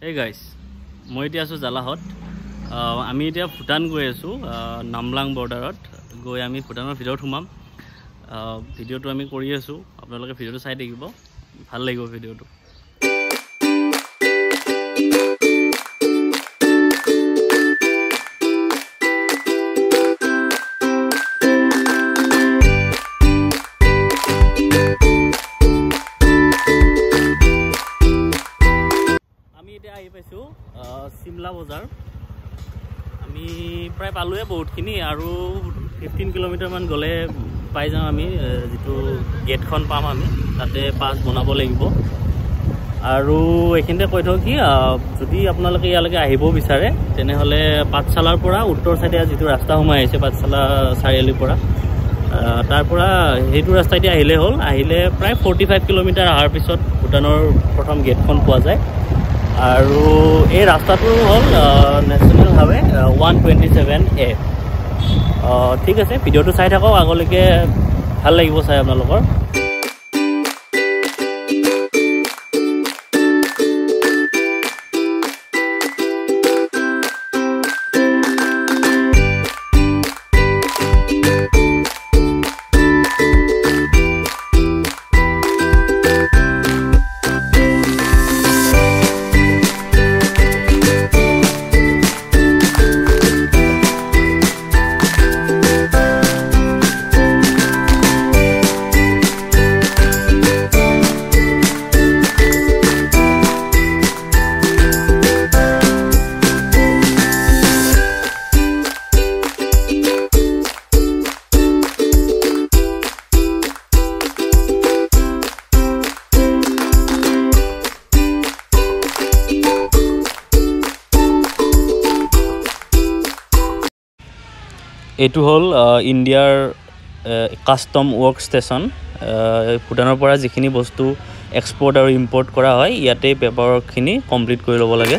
Hey guys, মই এতিয়া আছো জালাহত। আমি এতিয়া ভুটান গৈ আছো, নামলাং বৰ্ডাৰত গৈ আমি ভুটানৰ ভিতৰত সোমাম। ভিডিঅ'টো আমি কৰি আছো, আপোনালোকে ভিডিঅ'টো চাই থাকিব, ভাল লাগিব ভিডিঅ'টো। Simla Bazar. আমি প্ৰায় পালোৱে বহুতখিনি আৰু 15 কিলোমিটাৰ মান গলে পাই যাম আমি যেটো গেটখন পাম আমি তাতে পাস বনাব লাগিব আৰু এখিনতে কৈ থও কি যদি আপোনালোকে ইয়ালৈকে আহিব বিচাৰে তেনেহলে পাঠশালাৰ পৰা উত্তৰ সাইডে যেটো ৰাস্তা সোমাই আছে পাঠশালা চাৰিআলিৰ পৰা তাৰ পৰা হেতু ৰাস্তাইতে আহিলে হ'ল আহিলে প্ৰায় 45 কিলোমিটাৰ আহাৰ পিছত ভুটানৰ প্ৰথম গেটখন পোৱা যায় আৰু এই ৰাস্তাটো হ'ল নেশনাল হাইৱে 127A ঠিক আছে ভিডিঅ'টো চাই থাকক আগলৈকে ভাল লাগিব চাই আপোনালোকৰ এটু হল ইন্ডিয়াৰ কাস্টম ওয়াৰ্ক স্টেশন ভুটানৰ পৰা যিখিনি বস্তু এক্সপোৰ্ট আৰু ইম্পোৰ্ট কৰা হয় ইয়াতে পেপাৰখিনি কমপ্লিট কৰি ল'ব লাগে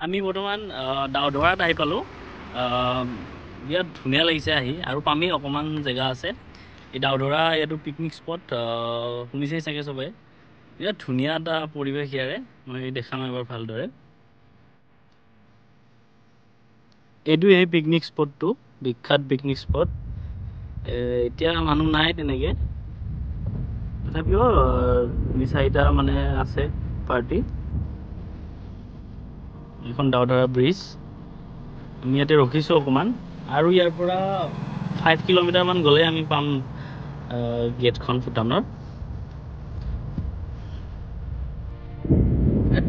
আমি বৰ্তমান দাউধৰাত আহি পালো ইয়াত ধুনীয়া লাগিছে আহি আৰু পামি অকমান জায়গা আছে এই দাউধৰা ইয়াটো পিকনিক স্পট শুনিছেই চাগে সবে ইয়াত ধুনীয়া এটা পৰিবেশ ইয়াৰে মই দেখাম এবাৰ ভালদৰে এটো এই পিকনিক স্পটটো বিখ্যাত পিকনিক স্পট এতিয়া মানুহ নাই তেনেকে তথাপিও নিচাইটা মানে আছে পাৰ্টি এখন দাউধৰা ব্ৰিজ আমি ইয়াতে ৰখিছো অকমান আৰু ইয়াৰ পৰা 5 কিলোমিটাৰ মান গলে আমি পাম গেটখন ভুটানৰ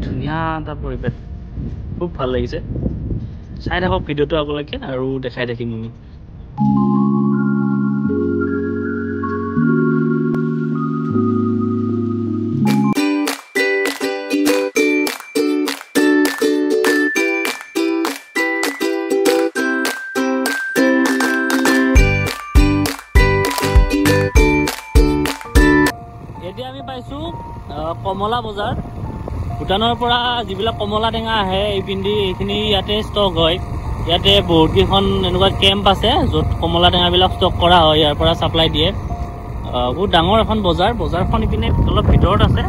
ধুনীয়া এটা পৰিবেশ খুব ভাল লাগিছে চাই থাকক ভিডিঅ'টো আগলৈকে আৰু দেখাই থাকিম আমি এতিয়া আমি পাইছো কমলা বজাৰ ভুটানৰ পৰা যিবিলাক কমলা টেঙা আহে এই পিন্ধি এইখিনি ইয়াতে ষ্টক হয় ইয়াতে বহুত কেইখন এনেকুৱা কেম্প আছে য'ত কমলা টেঙাবিলাক ষ্টক কৰা হয় ইয়াৰ পৰা সাপ্লাই দিয়ে বহুত ডাঙৰ এখন বজাৰখন ইপিনে অলপ ভিতৰত আছে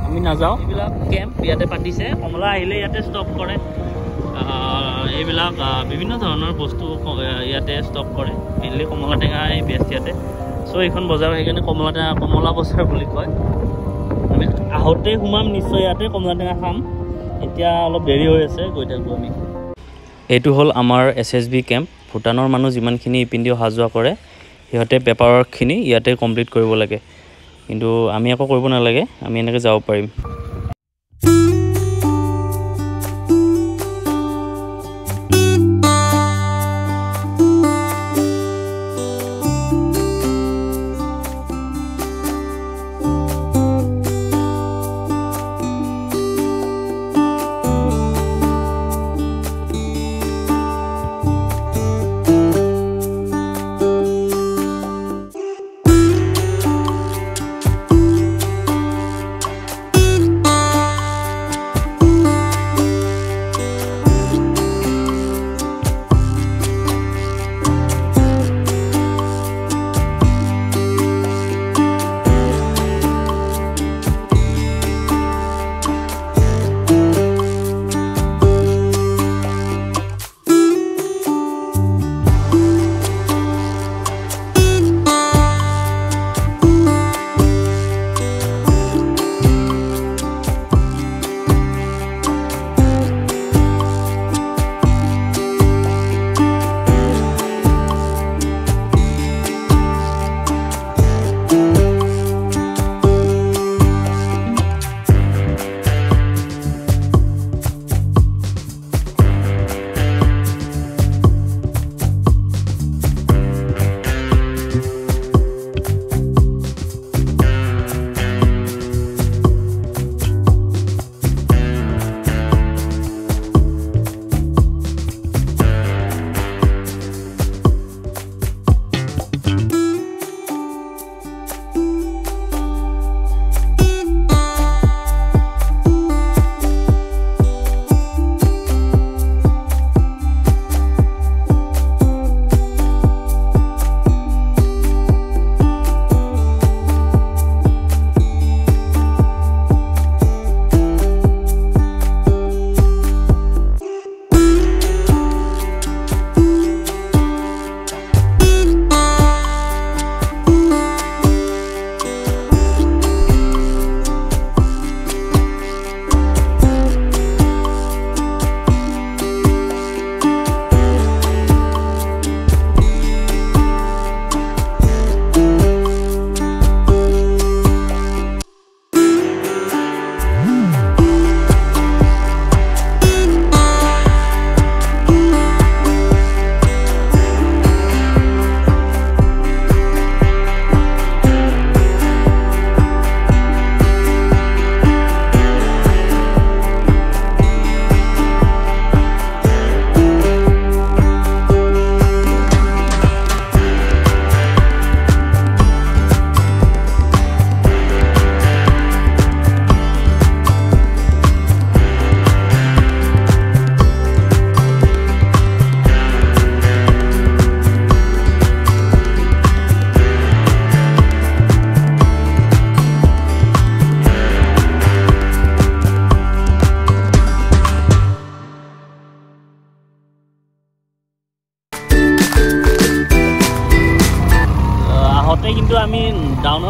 আমি নাযাওঁ এইবিলাক কেম্প ইয়াতে পাতিছে কমলা আহিলে ইয়াতে ষ্টক কৰে এইবিলাক বিভিন্ন ধৰণৰ বস্তু ইয়াতে ষ্টক কৰে মেইনলি কমলা টেঙা এই বেষ্ট ইয়াতে সো এইখন বজাৰ সেইকাৰণে কমলা বজাৰ বুলি কয় আমি আহতে হুমাম নিশ্চয় ইয়াতে কমলা টেঙা খাম এতিয়া অলপ দেৰি হৈ আছে গৈ থাকো আমি এইটো হল আমাৰ এসএসবি কেম্প ভুটানৰ মানুহ যিমানখিনি ইপিন্দি অহা যোৱা কৰে সিহঁতে পেপাৰখিনি ইয়াতে কমপ্লিট কৰিব লাগে কিন্তু আমি আকৌ কৰিব নালাগে আমি এনেকৈ যাব পাৰিম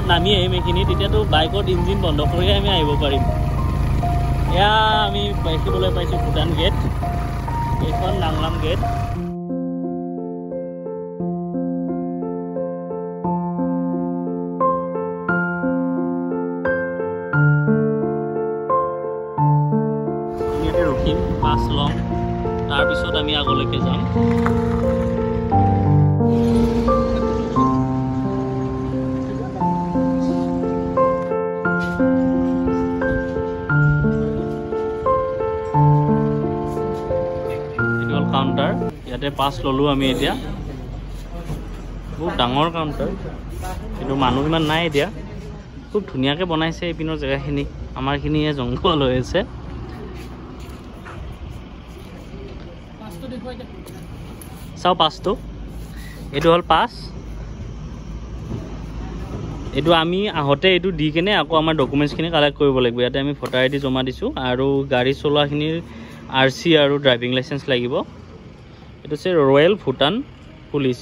তলত নামি আহিম এইখিনি তেতিয়াতো বাইকত ইঞ্জিন বন্ধ কৰিহে আমি আহিব পাৰিম এয়া আমি দেখিবলৈ পাইছোঁ ভূটান গেট এইখন নাংলাম গেট ৰখিম পাছ ল'ম তাৰপিছত আমি আগলৈকে যাম এইটো হ'ল কাউণ্টাৰ ইয়াতে পাছ ল'লোঁ আমি এতিয়া বহুত ডাঙৰ কাউণ্টাৰ কিন্তু মানুহ ইমান নাই এতিয়া খুব ধুনীয়াকৈ বনাইছে এইপিনৰ জেগাখিনি আমাৰখিনিয়ে জংঘল হৈ আছে চাওঁ পাছটো এইটো হ'ল পাছ এইটো আমি আহোঁতে এইটো দি কেনে আকৌ আমাৰ ডকুমেণ্টছখিনি কালেক্ট কৰিব লাগিব ইয়াতে আমি ভোটাৰ আই ডি জমা দিছোঁ আৰু গাড়ী চলোৱাখিনিৰ RC আৰু ড্ৰাইভিং লাইচেঞ্চ লাগিব এইটো হৈছে Royal Bhutan Police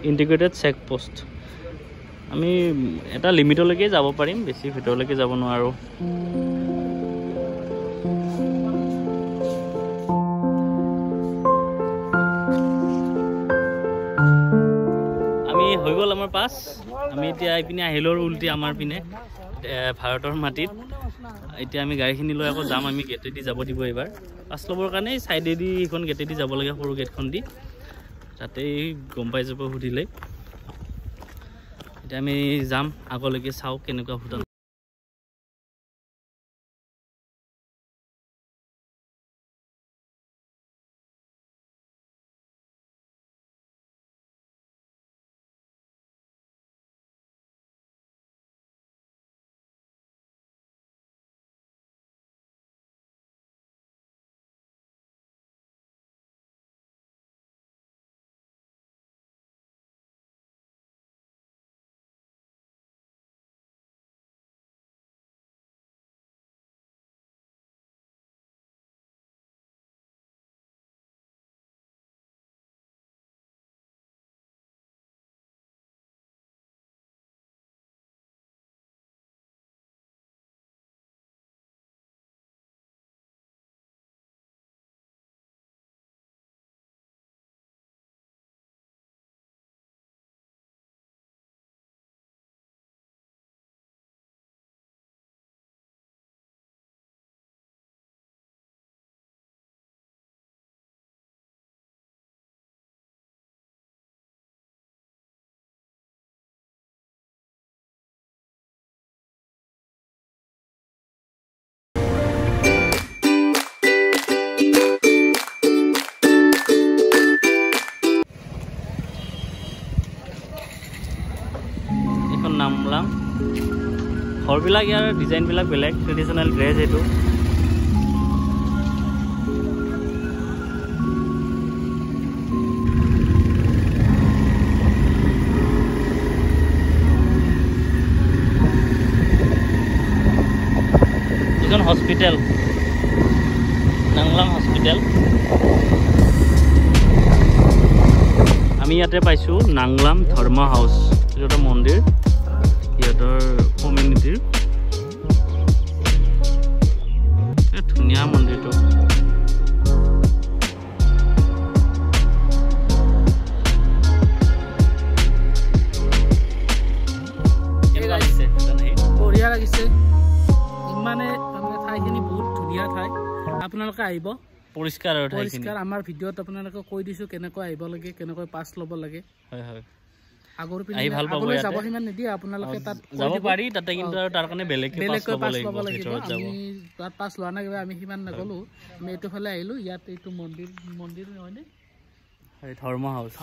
integrated check post আমি এটা লিমিটলৈকে যাব পাৰিম বেছি ভিতৰলৈকে যাব নোৱাৰোঁ হৈ গ'ল আমাৰ পাছ আমি এতিয়া এইপিনে আহিলোঁ উল্টি আমাৰ পিনে ভাৰতৰ মাটিত এতিয়া আমি গাড়ীখিনি লৈ আকৌ যাম আমি গেটেদি যাব দিব এইবাৰ পাছ ল'বৰ কাৰণে চাইডেদি এইখন গেটেদি যাব লাগে সৰু গেটখন দি তাতেই গম পাই যাব সুধিলে এতিয়া আমি যাম আগলৈকে চাওঁ কেনেকুৱা ভূটান নামলাম ঘৰবিলাক ইয়াৰ ডিজাইনবিলাক বেলেগ ট্ৰেডিশ্যনেল ড্ৰেছ এইটো এইখন হস্পিটেল নাংলাম হস্পিটেল আমি ইয়াতে পাইছোঁ নাংলাম ধৰ্ম হাউচ এইটো এটা মন্দিৰ সিহঁতৰ কমিউনিটিৰ ধুনীয়া মন্দিৰটো বঢ়িয়া লাগিছে ইমানে ঠাইখিনি বহুত ধুনীয়া ঠাই আপোনালোকে আহিব পৰিষ্কাৰ আৰু পৰিষ্কাৰ আমাৰ ভিডিঅ'ত আপোনালোকে কৈ দিছোঁ কেনেকৈ আহিব লাগে কেনেকৈ পাছ ল'ব লাগে হয় হয় আগৰ পিনে আগলৈ যাব সিমান নিদিয়ে আপোনালোকে তাত যাব পাৰি তাতে কিন্তু আৰু তাৰ কাৰণে বেলেগকৈ পাছ ল'ব লাগিব আমি তাত পাছ লোৱা নাই আমি সিমান নগ'লো আমি এইটো ফালে আহিলোঁ ইয়াত এইটো মন্দিৰ নহয়নে ধৰ্ম হাউচ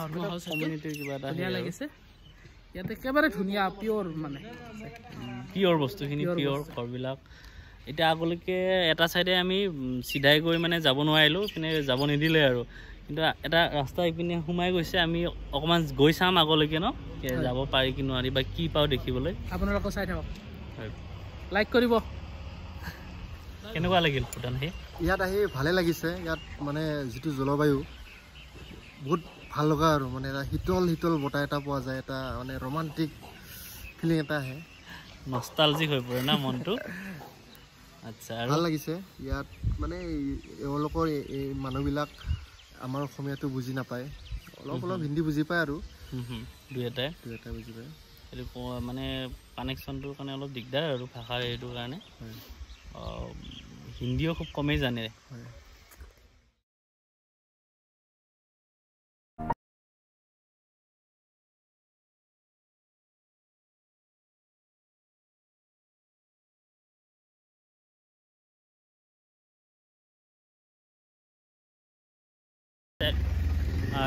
কমিউনিটিৰ কিবা এটা ধুনীয়া লাগিছে ইয়াত একেবাৰে ধুনীয়া পিয়'ৰ মানে পিয়'ৰ বস্তুখিনি পিয়'ৰ ঘৰবিলাক এতিয়া আগলৈকে এটা চাইডে আমি চিধাই গৈ মানে যাব নোৱাৰিলোঁ পিনে যাব নিদিলে আৰু কিন্তু এটা ৰাস্তা ইপিনে সোমাই গৈছে আমি অকণমান গৈ চাম আগলৈকে ন যাব পাৰি কি নোৱাৰি বা কি পাওঁ দেখিবলৈ আপোনালোকে চাই থাকক লাইক কৰিব কেনেকুৱা লাগিল ভূটান ইয়াত আহি ভালে লাগিছে ইয়াত মানে যিটো জলবায়ু বহুত ভাল লগা আৰু মানে এটা শীতল শীতল বতাহ এটা পোৱা যায় এটা মানে ৰোমান্টিক ফিলিং এটা আহে নষ্টালজিক হৈ পৰে না মনটো আচ্ছা আৰু ভাল লাগিছে ইয়াত মানে এওঁলোকৰ এই মানুহবিলাক আমাৰ অসমীয়াটো বুজি নাপায় অলপ অলপ হিন্দী বুজি পায় আৰু দুই এটাই বুজি পায় এইটো মানে কানেকশ্যনটোৰ কাৰণে অলপ দিগদাৰ আৰু ভাষাৰ এইটোৰ কাৰণে হিন্দীও খুব কমেই জানে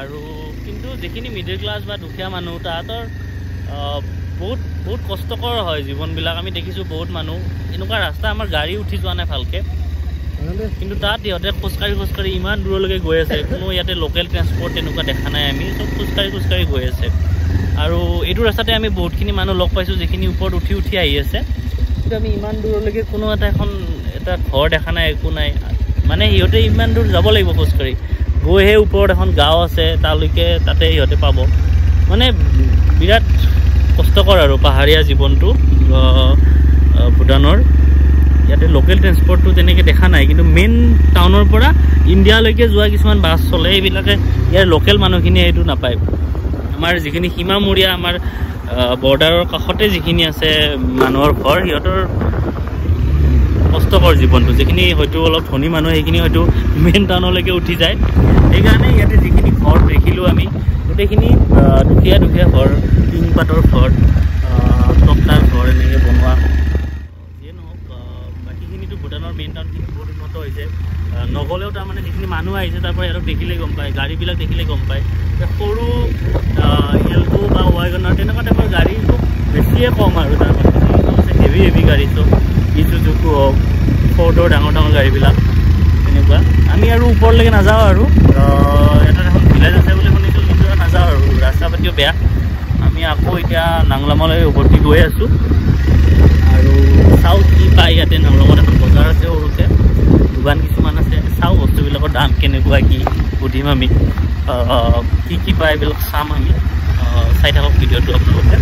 আৰু কিন্তু যিখিনি মিডিল ক্লাছ বা দুখীয়া মানুহ তাহাঁতৰ বহুত বহুত কষ্টকৰ হয় জীৱনবিলাক আমি দেখিছোঁ বহুত মানুহ এনেকুৱা ৰাস্তা আমাৰ গাড়ী উঠি যোৱা নাই ভালকৈ কিন্তু তাত সিহঁতে খোজকাঢ়ি ইমান দূৰলৈকে গৈ আছে কোনো ইয়াতে লোকেল ট্ৰেন্সপৰ্ট তেনেকুৱা দেখা নাই আমি চব খোজকাঢ়ি গৈ আছে আৰু এইটো ৰাস্তাতে আমি বহুতখিনি মানুহ লগ পাইছোঁ যিখিনি ওপৰত উঠি আহি আছে কিন্তু আমি ইমান দূৰলৈকে কোনো এটা ঘৰ দেখা নাই একো নাই মানে সিহঁতে ইমান দূৰ যাব লাগিব খোজকাঢ়ি গৈহে ওপৰত এখন গাঁও আছে তাতে সিহঁতে পাব মানে বিৰাট কষ্টকৰ আৰু পাহাৰীয়া জীৱনটো ভূটানৰ ইয়াতে লোকেল ট্ৰেন্সপৰ্টটো তেনেকৈ দেখা নাই কিন্তু মেইন টাউনৰ পৰা ইণ্ডিয়ালৈকে যোৱা কিছুমান বাছ চলে এইবিলাকে ইয়াৰ লোকেল মানুহখিনিয়ে এইটো নাপায় আমাৰ যিখিনি সীমামূৰীয়া আমাৰ বৰ্ডাৰৰ কাষতে যিখিনি আছে মানুহৰ ঘৰ সিহঁতৰ কষ্টকৰ জীৱনটো যিখিনি হয়তো অলপ ধনী মানুহ সেইখিনি হয়তো মেইন টাউনলৈকে উঠি যায় সেইকাৰণে ইয়াতে যিখিনি ঘৰ দেখিলোঁ আমি গোটেইখিনি দুখীয়া ঘৰ টিংপাতৰ ঘৰ টকতাৰ ঘৰ এনেকৈ বনোৱা যিয়ে নহওক বাকীখিনিতো ভূটানৰ মেইন টাউনখিনি বহুত উন্নত হৈছে নগ'লেও তাৰমানে যিখিনি মানুহ আহিছে তাৰ পৰা সিহঁতক দেখিলেই গম পায় গাড়ীবিলাক দেখিলেই গম পায় সৰু এল্টো বা ৱাগনাৰ তেনেকুৱা টাইপৰ গাড়ী খুব বেছিয়ে কম আৰু তাৰমানে হেভি গাড়ী চব ইজুজুকো হওক ফৰ্ডৰ ডাঙৰ গাড়ীবিলাক তেনেকুৱা আমি আৰু ওপৰলৈকে নাযাওঁ আৰু এটা এখন ভিলেজ আছে বুলি শুনিছোঁ কিন্তু নাযাওঁ আৰু ৰাস্তা পাতিও বেয়া আমি আকৌ এতিয়া নাংলামলৈ উভতি গৈ আছোঁ আৰু চাওঁ কি পায় ইয়াতে নাংলামত এখন বজাৰ আছে সৰুকৈ দোকান কিছুমান আছে চাওঁ বস্তুবিলাকৰ দাম কেনেকুৱা কি সুধিম আমি কি পায় এইবিলাক চাম আমি চাই থাকক ভিডিঅ'টো আপোনালোকে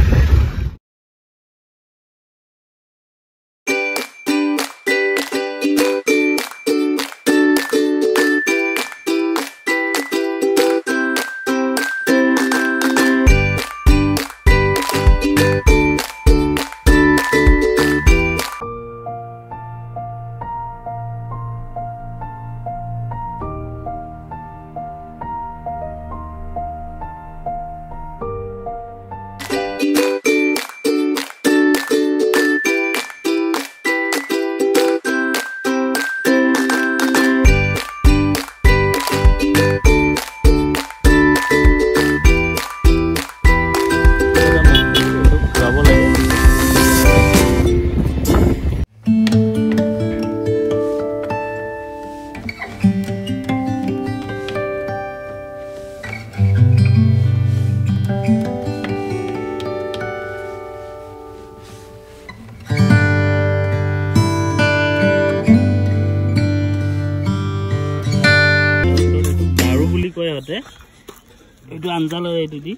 এইটো আঞ্জা লয় এইটো দি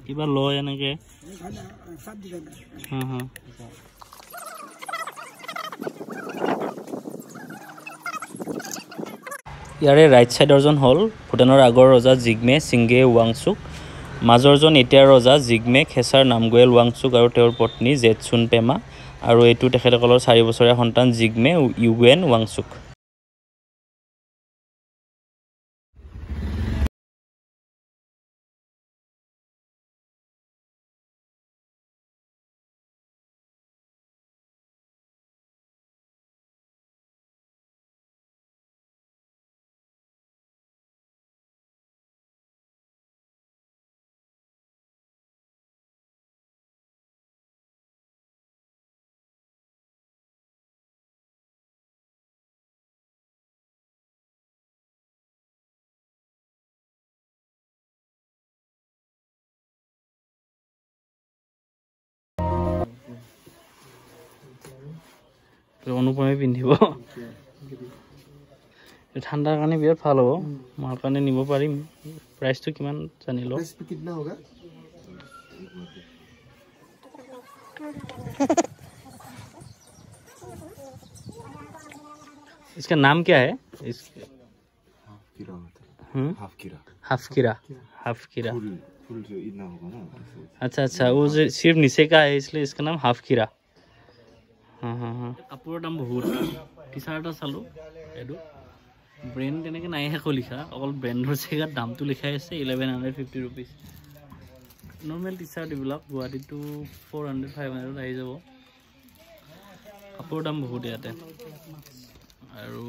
কিবা লয় এনেকৈ ইয়াৰে ৰাইট ছাইডৰজন হ'ল ভূটানৰ আগৰ ৰজা জিগমে সিংগে ৱাংচুক মাজৰজন এতিয়াৰ ৰজা জিগমে খেচাৰ নামগুয়েল ৱাংচুক আৰু তেওঁৰ পত্নী জেটচুন পেমা আৰু এইটো তেখেতসকলৰ 4 বছৰীয়া সন্তান জিগমে ইউৱেন ৱাংচুক অনুপমে পিন্ধিব ঠাণ্ডাৰ কাৰণে বিৰাট ভাল হ'ব মোৰ কাৰণে নিব পাৰিম প্ৰাইচটো কিমান জানি লওঁ कितना होगा इसका नाम क्या है हाफ कीरा अच्छा वो जो सिर्फ नीचे का है इसलिए इसका नाम हाफ कीरा हाँ কাপোৰৰ দাম বহুত টি চাৰ্ট এটা চালোঁ এইটো ব্ৰেণ্ড তেনেকৈ নাই একো লিখা অকল ব্ৰেণ্ডৰ জেগাত দামটো লিখাই আছে 1150 rupees নৰ্মেল টি চাৰ্ট এইবিলাক গুৱাহাটীতো 400-500 আহি যাব কাপোৰৰ দাম বহুত ইয়াতে আৰু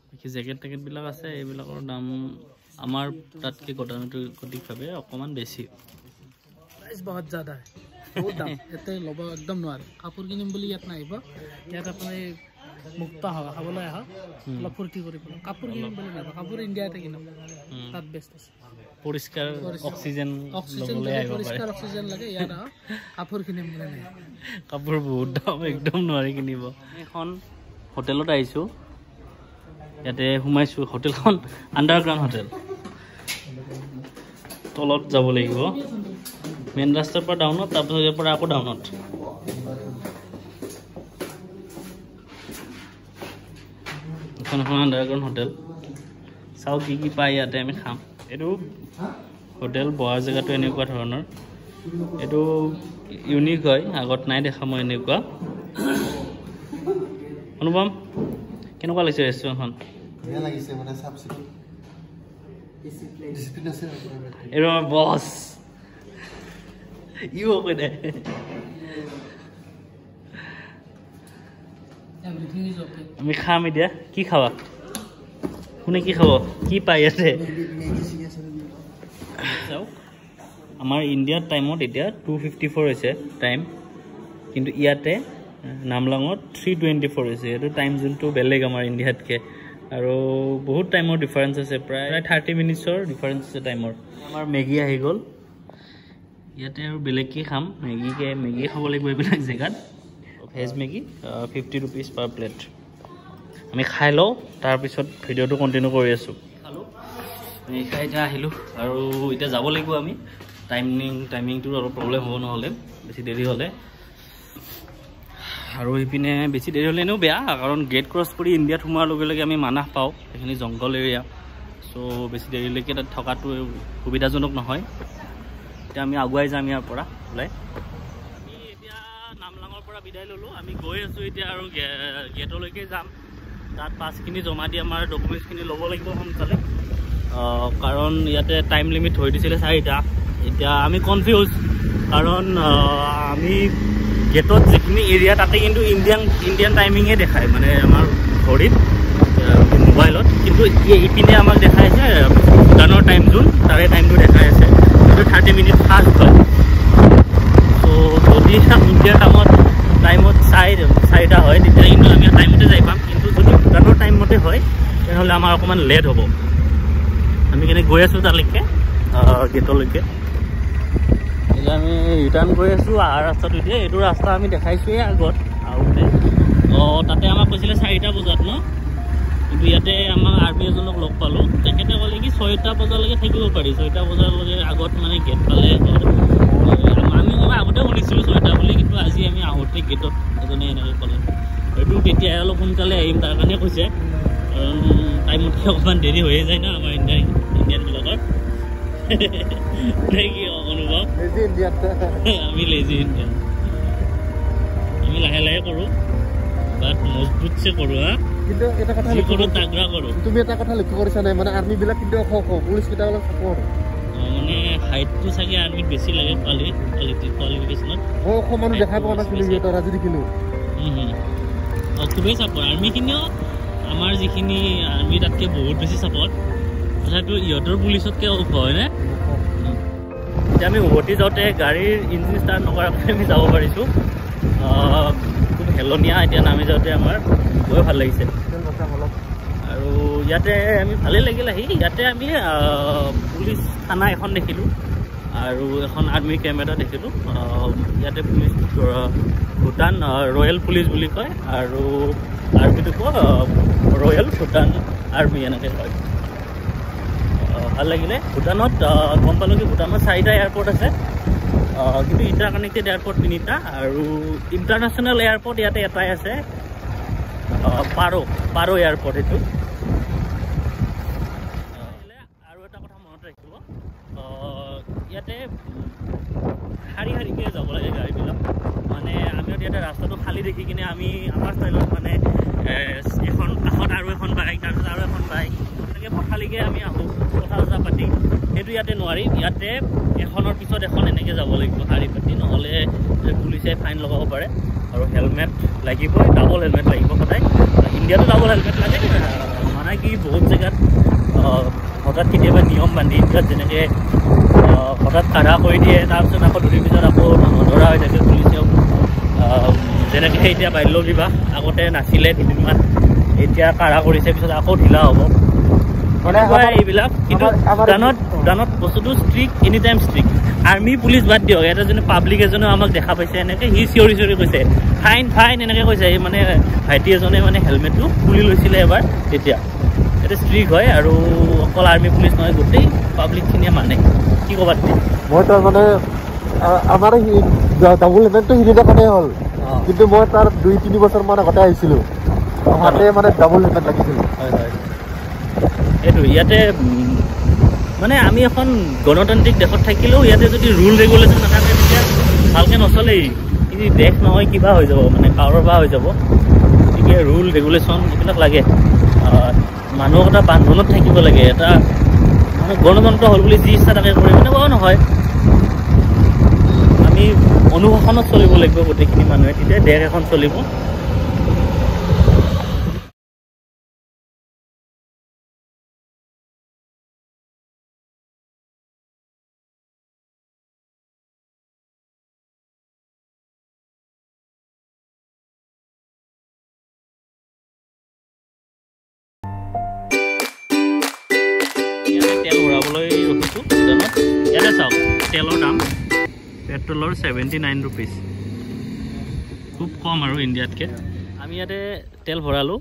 বাকী জেকেট টেকেটবিলাক আছে এইবিলাকৰ দাম আমাৰ তাতকৈ গতানুগতিকভাৱে অকণমান বেছি প্ৰাইচ বহুত জ্যাদা বহুত দাম ইয়াতে ল'ব একদম নোৱাৰে কাপোৰ কিনিম বুলি ইয়াত নাহিব ইয়াত আপুনি মুক্ত হাৱা খাবলৈ আহক অলপ ফূৰ্তি কৰিব কাপোৰ কিনিম বুলি নাহিব কাপোৰ ইণ্ডিয়াতে কিনক তাত বেষ্ট আছে পৰিষ্কাৰ অক্সিজেন ল'বলৈ আহিব পাৰে পৰিষ্কাৰ অক্সিজেন লাগে ইয়াত কাপোৰ কিনিম বুলি নাই কাপোৰ বহুত দাম একদম নোৱাৰি কিনিব এখন হোটেলত আহিছোঁ ইয়াতে সোমাইছোঁ হোটেলখন আণ্ডাৰগ্ৰাউণ্ড হোটেল তলত যাব লাগিব মেইন ৰাস্তাৰ পৰা ডাউনত তাৰপিছত ইয়াৰ পৰা আকৌ ডাউনত এখন আণ্ডাৰগ্ৰাউণ্ড হোটেল চাওঁ কি পায় ইয়াতে আমি খাম এইটো হোটেল বহাৰ জেগাটো এনেকুৱা ধৰণৰ এইটো ইউনিক হয় আগত নাই দেখা মই এনেকুৱা অনুপম কেনেকুৱা লাগিছে ৰেষ্টুৰেণ্টখন ধুনীয়া লাগিছে মানে চাফ চিকুণ ডিসিপ্লিন আছে এইটো আমাৰ বছ ইউ কৈ দে এভৰিথিং ইজ ওকে আমি খাম এতিয়া কি খাবা কোনে কি খাব কি পাই ইয়াতে চাওক আমাৰ ইণ্ডিয়াৰ টাইমত এতিয়া 254 হৈছে টাইম কিন্তু ইয়াতে নামলাঙত 324 হৈছে এইটো টাইম যোনটো বেলেগ আমাৰ ইণ্ডিয়াতকৈ আৰু বহুত টাইমৰ ডিফাৰেঞ্চ আছে প্ৰায় 30 মিনিটছৰ ডিফাৰেঞ্চ আছে টাইমৰ আমাৰ মেগী আহি গ'ল ইয়াতে আৰু বেলেগ কি খাম মেগী খাব লাগিব এইবিলাক জেগাত ভেজ মেগী 50 rupees পাৰ প্লেট আমি খাই লওঁ তাৰপিছত ভিডিঅ'টো কণ্টিনিউ কৰি আছোঁ খালোঁ মেগী খাই এতিয়া আহিলোঁ আৰু এতিয়া যাব লাগিব আমি টাইমিংটোৰ অলপ প্ৰব্লেম হ'ব নহ'লে বেছি দেৰি হ'লে আৰু ইপিনে বেছি দেৰি হ'লে এনেও বেয়া কাৰণ গেট ক্ৰছ কৰি ইণ্ডিয়াত সোমোৱাৰ লগে লগে আমি মানাহ পাওঁ সেইখিনি জংঘল এৰিয়া চ' বেছি দেৰিলৈকে তাত থকাটো সুবিধাজনক নহয় এতিয়া আমি আগুৱাই যাম ইয়াৰ পৰা ওলাই আমি এতিয়া নামলাঙৰ পৰা বিদায় ল'লোঁ আমি গৈ আছোঁ এতিয়া আৰু গেটলৈকে যাম তাত পাছখিনি জমা দি আমাৰ ডকুমেণ্টছখিনি ল'ব লাগিব সোনকালে কাৰণ ইয়াতে টাইম লিমিট হৈ দিছিলে 4টা এতিয়া আমি কনফিউজ কাৰণ আমি গেটত যিখিনি এৰিয়া তাতে কিন্তু ইণ্ডিয়ান টাইমিঙে দেখায় মানে আমাৰ ঘড়ীত মোবাইলত কিন্তু ইপিনে আমাক দেখাইছে ভূটানৰ টাইম জোন তাৰে টাইমটো দেখাই আছে কিন্তু 30 মিনিট ফাষ্ট হয় ত' যদি ইণ্ডিয়াৰ টাইমত 4টা হয় তেতিয়া কিন্তু আমি টাইমতে যাই পাম কিন্তু যদি ভূটানৰ টাইমমতে হয় তেনেহ'লে আমাৰ অকণমান লেট হ'ব আমি কেনে গৈ আছোঁ তালৈকে গেটলৈকে এতিয়া আমি ৰিটাৰ্ণ কৰি আছোঁ অহাৰ ৰাস্তাটো এতিয়া এইটো ৰাস্তা আমি দেখাইছোঁৱেই আগত আহোঁতে তাতে আমাক কৈছিলে 4টা বজাত ন কিন্তু ইয়াতে আমাক আৰ্মি এজনক লগ পালোঁ তেখেতে ক'লে কি 6টা বজালৈকে থাকিব পাৰি 6টা বজালৈকে আগত মানে গেট পালে মই আগতে শুনিছিলোঁ 6টা বুলি কিন্তু আজি আমি আহোঁতে গেটত এজনে এনেকৈ ক'লে হয়তো তেতিয়াই অলপ সোনকালে আহিম তাৰ কাৰণে কৈছে কাৰণ টাইমতকৈ অকণমান দেৰি হৈয়ে যায় ন আমাৰ ইণ্ডিয়ানবিলাকৰ কি অনুভৱ আমি লেজি ইণ্ডিয়ান আমি লাহে লাহে কৰোঁ বাট মজবুতছে কৰোঁ হা কিন্তু এটা কথা কৰোঁ তাগৰা কৰোঁ তুমি এটা কথা লক্ষ্য কৰিছা নাই মানে আৰ্মিবিলাক কিন্তু পুলিচকেইটা অলপ চাপৰ্ট মানে হাইটটো চাগে আৰ্মিত বেছি লাগে কোৱালিফিকেশ্যনত মানুহ দেখা পোৱা নাছিলোঁ সিহঁতৰ আজি দেখিলোঁ খুবেই চাপৰ্ট আৰ্মিখিনিও আমাৰ যিখিনি আৰ্মি তাতকৈ বহুত বেছি চাপৰ্ট তথাপিও ইহঁতৰ পুলিচতকৈ ওখ হয়নে এতিয়া আমি উভতি যাওঁতে গাড়ীৰ ইঞ্জিন ষ্টাৰ্ট নকৰাকৈ আমি যাব পাৰিছোঁ খুব হেলনীয়া এতিয়া নামি যাওঁতে আমাৰ গৈ ভাল লাগিছে আৰু ইয়াতে আমি ভালেই লাগিল আহি ইয়াতে আমি পুলিচ থানা এখন দেখিলোঁ আৰু এখন আৰ্মি কেম্প এটা দেখিলোঁ। ইয়াতে পুলিচ ভূটান ৰয়েল পুলিচ বুলি কয় আৰু আৰ্মিটো কয় ৰয়েল ভূটান আৰ্মি এনেকৈ কয়। ভাল লাগিলে। ভূটানত গম পালোঁ কি ভূটানত 4টা এয়াৰপৰ্ট আছে, কিন্তু ইণ্টাৰ কানেক্টেড এয়াৰপৰ্ট 3টা আৰু ইণ্টাৰনেশ্যনেল এয়াৰপৰ্ট ইয়াতে এটাই আছে, পাৰো এয়াৰপৰ্ট। এইটো আৰু এটা কথা মনত ৰাখিব, ইয়াতে শাৰী শাৰীকৈ যাব লাগে গাড়ীবিলাক। মানে আমি ইয়াতে ৰাস্তাটো খালী দেখি কিনে আমি আমাৰ ষ্টাইলত মানে এখন কাষত আৰু এখন বাইক, তাৰপিছত আৰু এখন বাইক, এনেকৈ পথালিকৈ আমি আহোঁ কথা চথা পাতি। সেইটো ইয়াতে নোৱাৰি। ইয়াতে এখনৰ পিছত এখন এনেকৈ যাব লাগিব শাৰী পাতি, নহ'লে পুলিচে ফাইন লগাব পাৰে। আৰু হেলমেট লাগিবই, ডাবল হেলমেট লাগিব সদায়। ইণ্ডিয়াতো ডাবল হেলমেট লাগে, মানে কি বহুত জেগাত হঠাৎ কেতিয়াবা নিয়ম বান্ধি ইণ্ডিয়াত যেনেকৈ হঠাৎ কাঢ়া কৰি দিয়ে, তাৰপিছত আকৌ দুদিন পিছত আকৌ নধৰা হৈ থাকে পুলিচেও। যেনেকৈ এতিয়া বাল্য বিবাহ আগতে নাছিলে কেইদিনমান, এতিয়া কাঢ়া কৰিছে, পিছত আকৌ ঢিলা হ'ব মানে এইবিলাক। কিন্তু ভূটানত বস্তুটো strict, any time strict. Army police বাদ দিয়ক, এটা যেনে পাব্লিক এজনেও আমাক দেখা পাইছে এনেকৈ, সি চিঞৰি কৈছে ফাইন ফাইন এনেকৈ কৈছে। মানে ভাইটি এজনে মানে হেলমেটটো খুলি লৈছিলে এবাৰ, তেতিয়া এটা ষ্ট্ৰিক্ট হয়। আৰু অকল আৰ্মি পুলিচ নহয়, গোটেই পাব্লিকখিনিয়ে মানে। কি ক'বা তুমি? মই তাৰ মানে আমাৰ ডাবল হেলমেটটো সিদিনা কাৰণে হ'ল, কিন্তু মই তাৰ 2-3 বছৰমান আগতে আহিছিলোঁ, তাতে মানে ডাবল হেলমেট লাগিছিল। হয় হয়, এইটো ইয়াতে মানে আমি এখন গণতান্ত্ৰিক দেশত থাকিলেও ইয়াতে যদি ৰুল ৰেগুলেশ্যন নাথাকে তেতিয়া ভালকৈ নচলেই। কিন্তু দেশ নহয় কিবা হৈ যাব, মানে কাৰোবাৰ হৈ যাব। গতিকে ৰুল ৰেগুলেশ্যন এইবিলাক লাগে। মানুহক এটা বান্ধোনত থাকিব লাগে। এটা মানে গণতন্ত্ৰ হ'ল বুলি যি ইচ্ছা তাকে কৰিব এনেকুৱাও নহয়। আমি অনুশাসনত চলিব লাগিব গোটেইখিনি মানুহে, তেতিয়া দেশ এখন চলিব। তেল ভৰাবলৈ ৰখিছোঁ ভূটানত। ইয়াতে চাওক তেলৰ দাম, পেট্ৰলৰ 79 ৰুপিজ, খুব কম আৰু ইণ্ডিয়াতকৈ। আমি ইয়াতে তেল ভৰালোঁ,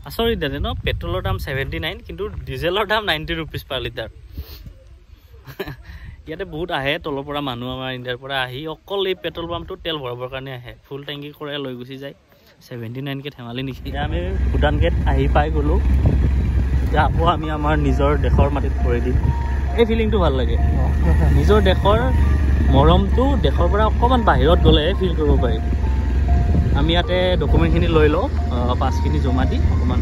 আচৰিত দাদা ন, পেট্ৰলৰ দাম 79, কিন্তু ডিজেলৰ দাম 90 ৰুপিজ পাৰ লিটাৰ। ইয়াতে বহুত আহে তলৰ পৰা মানুহ, আমাৰ ইণ্ডিয়াৰ পৰা আহি অকল এই পেট্ৰল পাম্পটোত তেল ভৰাবৰ কাৰণে আহে। ফুল টেংকি কৰে লৈ গুচি যায়। 79কৈ ধেমালি নেকি? এতিয়া আমি ভূটান গেট আহি পাই গ'লোঁ। এতিয়া আকৌ আমি আমাৰ নিজৰ দেশৰ মাটিত ভৰি দিম। এই ফিলিংটো ভাল লাগে। নিজৰ দেশৰ মৰমটো দেশৰ পৰা অকণমান বাহিৰত গ'লেহে ফিল কৰিব পাৰি। আমি ইয়াতে ডকুমেণ্টখিনি লৈ লওঁ, পাছখিনি জমা দি অকণমান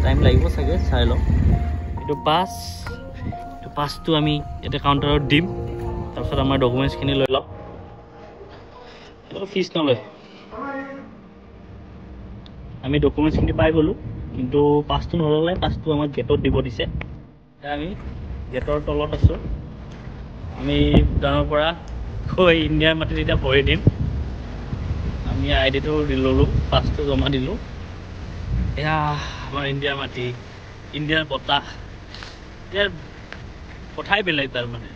টাইম লাগিব চাগে, চাই লওঁ। এইটো পাছটো আমি ইয়াতে কাউণ্টাৰত দিম, তাৰপিছত আমাৰ ডকুমেণ্টছখিনি লৈ লওঁ। এইটো ফিজ নলয়। আমি ডকুমেণ্টছখিনি পাই গ'লোঁ, কিন্তু পাছটো নল'লে। পাছটো আমাক গেটত দিব দিছে। এতিয়া আমি গেটৰ তলত আছোঁ। আমি ভূটানৰ পৰা গৈ ইণ্ডিয়াৰ মাটিত এতিয়া ভৰি দিম। আমি আইডিটো দি ল'লোঁ, পাছটো জমা দিলোঁ। এয়া আমাৰ ইণ্ডিয়াৰ মাটি, ইণ্ডিয়াৰ বতাহ। ইয়াৰ কথাই বেলেগ। তাৰমানে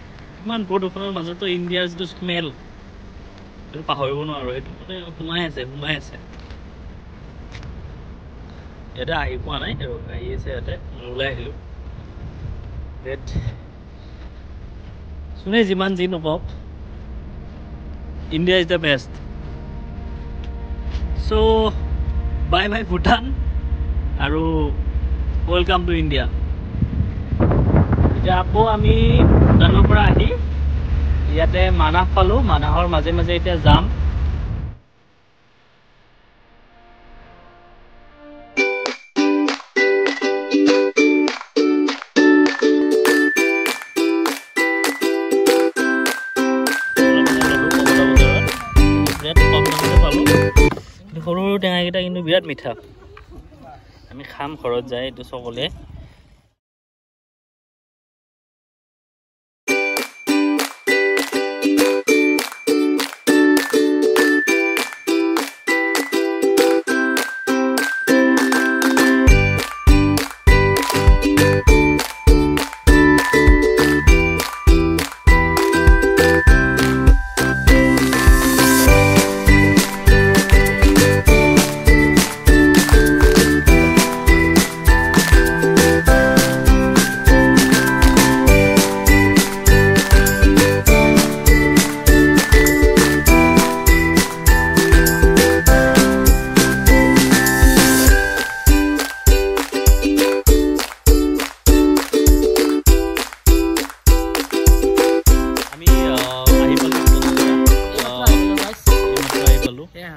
ইমান প্ৰদূষণৰ মাজতো ইণ্ডিয়াৰ যিটো স্মেল, সেইটো পাহৰিব নোৱাৰোঁ। সেইটো মানে সোমাই আছে। ইয়াতে আহি পোৱা নাই আৰু আহি আছে ইয়াতে, ওলাই আহিলোঁ। যোনে যিমান যি নকওক, ইণ্ডিয়া ইজ দ্য বেষ্ট। চ' বাই বাই ভূটান আৰু ৱেলকাম টু ইণ্ডিয়া। এতিয়া আকৌ আমি ভূটানৰ পৰা আহি ইয়াতে মানাহ পালোঁ। মানাহৰ মাজে মাজে এতিয়া যাম। সৰু সৰু টেঙাকেইটা কিন্তু বিৰাট মিঠা। আমি খাম ঘৰত যায় এইটো সকলোৱে।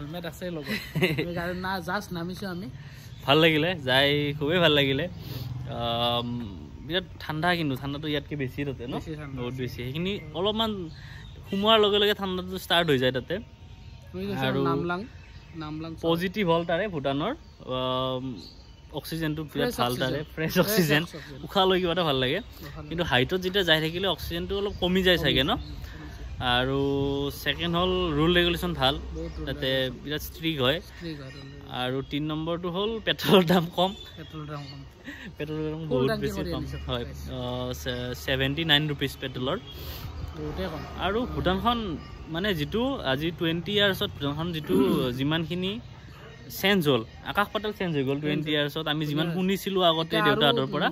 হেলমেট আছে লগত গাড়ী না জাষ্ট নামিছো আমি ভাল লাগিলে যাই খুবেই ভাল লাগিলে বিৰাট ঠাণ্ডা কিন্তু ঠাণ্ডাটো ইয়াতকৈ বেছি তাতে ন বহুত বেছি সেইখিনি অলপমান সোমোৱাৰ লগে লগে ঠাণ্ডাটো ষ্টাৰ্ট হৈ যায় তাতে আৰু নামলাং পজিটিভ হ'ল তাৰে ভূটানৰ অক্সিজেনটো বিৰাট ভাল তাৰে ফ্ৰেছ অক্সিজেন উশাহ লৈ কিবা এটা ভাল লাগে কিন্তু হাইটত যেতিয়া যাই থাকিলে অক্সিজেনটো অলপ কমি যায় চাগে ন আৰু ছেকেণ্ড হ'ল ৰুল ৰেগুলেশ্যন ভাল তাতে বিৰাট ষ্ট্ৰিক হয় আৰু ৩ নম্বৰটো হ'ল পেট্ৰলৰ দাম কম পেট্ৰলৰ দাম বহুত বেছি কম হয় 79 ৰুপিজ পেট্ৰলৰ আৰু ভূটানখন মানে যিটো আজি 20 ইয়াৰ্ছত ভূটানখন যিটো যিমানখিনি চেঞ্জ হ'ল আকাশ পাতাল চেঞ্জ হৈ গ'ল 20 ইয়াৰ্ছত আমি যিমান শুনিছিলোঁ আগতে দেউতাহঁতৰ পৰা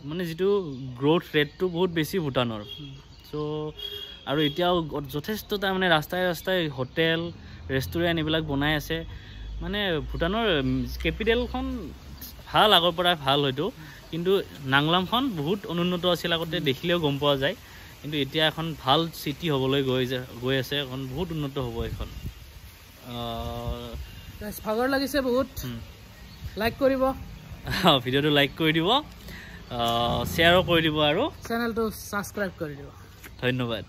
মানে যিটো গ্ৰ'থ ৰেটটো বহুত বেছি ভূটানৰ চ' আৰু এতিয়াও যথেষ্ট তাৰমানে ৰাস্তাই ৰাস্তাই হোটেল ৰেষ্টুৰেণ্ট এইবিলাক বনাই আছে মানে ভূটানৰ কেপিটেলখন ভাল আগৰ পৰাই ভাল হয়তো কিন্তু নাংলামখন বহুত অনুন্নত আছিল আগতে দেখিলেও গম পোৱা যায় কিন্তু এতিয়া এখন ভাল চিটি হ'বলৈ গৈ আছে এখন বহুত উন্নত হ'ব এখন ভাগৰ লাগিছে বহুত লাইক কৰিব ভিডিঅ'টো লাইক কৰি দিব শ্বেয়াৰো কৰি দিব আৰু চেনেলটো ছাবস্ক্ৰাইব কৰি দিব ধন্যবাদ